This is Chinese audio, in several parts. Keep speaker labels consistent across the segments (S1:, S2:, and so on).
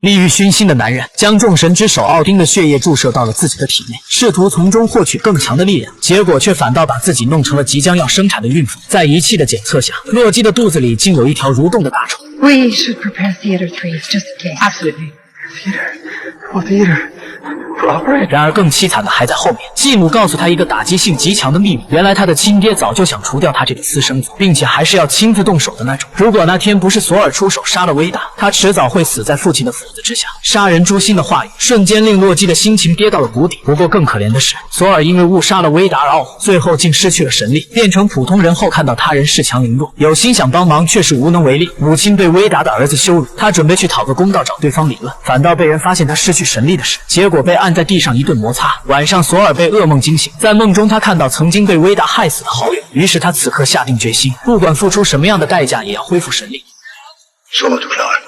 S1: 利欲熏心的男人将众神之手奥丁的血液注射到了自己的体内，试图从中获取更强的力量，结果却反倒把自己弄成了即将要生产的孕妇。在仪器的检测下，洛基的肚子里竟有一条蠕动的大虫。
S2: We should prepare theater 3 just in case.
S3: Absolutely. What theater?
S1: 然而更凄惨的还在后面，继母告诉他一个打击性极强的秘密，原来他的亲爹早就想除掉他这个私生子，并且还是要亲自动手的那种。如果那天不是索尔出手杀了威达，他迟早会死在父亲的斧子之下。杀人诛心的话语瞬间令洛基的心情跌到了谷底。不过更可怜的是，索尔因为误杀了威达而懊悔，最后竟失去了神力，变成普通人后看到他人恃强凌弱，有心想帮忙却是无能为力。母亲对威达的儿子羞辱，他准备去讨个公道找对方理论，反倒被人发现他失去神力的事，结果被按在地上一顿摩擦。晚上索尔被噩梦惊醒，在梦中他看到曾经被威达害死的好友，于是他此刻下定决心，不管付出什么样的代价也要恢复神力。
S3: Solo too klaar.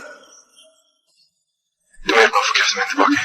S3: Doe je het maar verkeerd te pakken.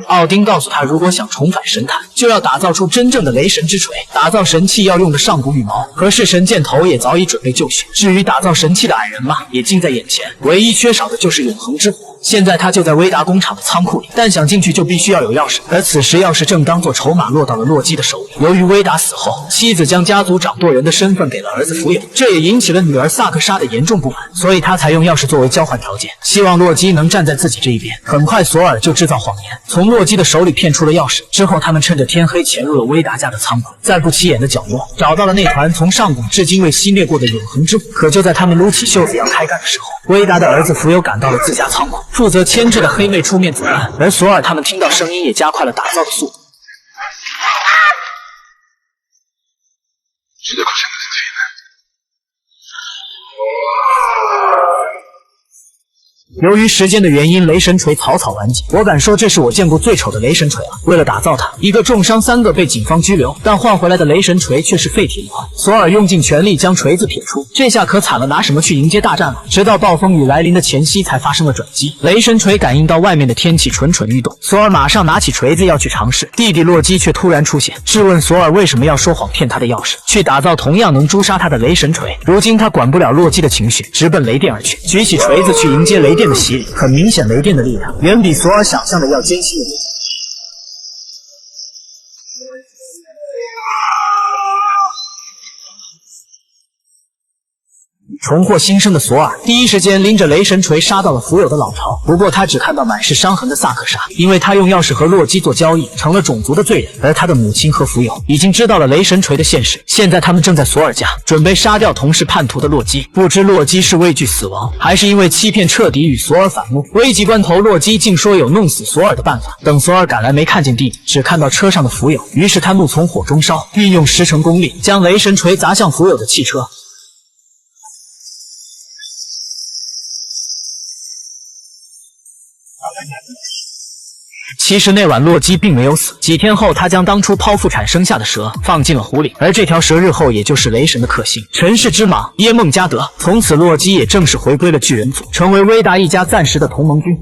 S1: 奥丁告诉他，如果想重返神坛，就要打造出真正的雷神之锤。打造神器要用的上古羽毛，可是神箭头也早已准备就绪。至于打造神器的矮人马，也近在眼前，唯一缺少的就是永恒之火。现在他就在威达工厂的仓库里，但想进去就必须要有钥匙。而此时钥匙正当作筹码落到了洛基的手里。由于威达死后，妻子将家族掌舵人的身份给了儿子福友，这也引起了女儿萨克莎的严重不满，所以他才用钥匙作为交换条件，希望洛基能站在自己这一边。很快索尔就制造谎言，从洛基的手里骗出了钥匙。之后他们趁着天黑潜入了威达家的仓库，在不起眼的角落找到了那团从上古至今未熄灭过的永恒之火。可就在他们撸起袖子要开干的时候，威达的儿子福友赶到了自家仓库，负责牵制的黑妹出面阻拦，而索尔他们听到声音也加快了打造的速度。由于时间的原因，雷神锤草草完结。我敢说，这是我见过最丑的雷神锤了。为了打造它，一个重伤，3个被警方拘留，但换回来的雷神锤却是废铁一块。索尔用尽全力将锤子撇出，这下可惨了，拿什么去迎接大战了？直到暴风雨来临的前夕才发生了转机。雷神锤感应到外面的天气蠢蠢欲动，索尔马上拿起锤子要去尝试，弟弟洛基却突然出现，质问索尔为什么要说谎骗他的钥匙，去打造同样能诛杀他的雷神锤。如今他管不了洛基的情绪，直奔雷电而去，举起锤子去迎接雷电的洗礼。很明显，雷电的力量远比索尔想象的要艰辛得多。重获新生的索尔第一时间拎着雷神锤杀到了福友的老巢，不过他只看到满是伤痕的萨克莎，因为他用钥匙和洛基做交易，成了种族的罪人。而他的母亲和福友已经知道了雷神锤的现实，现在他们正在索尔家准备杀掉同是叛徒的洛基。不知洛基是畏惧死亡，还是因为欺骗彻底与索尔反目。危急关头，洛基竟说有弄死索尔的办法。等索尔赶来，没看见弟弟，只看到车上的福友，于是他怒从火中烧，运用10成功力将雷神锤砸向福友的汽车。其实那晚洛基并没有死，几天后他将当初剖腹产生下的蛇放进了湖里，而这条蛇日后也就是雷神的克星尘世之蟒耶梦加德。从此洛基也正式回归了巨人族，成为威达一家暂时的同盟军。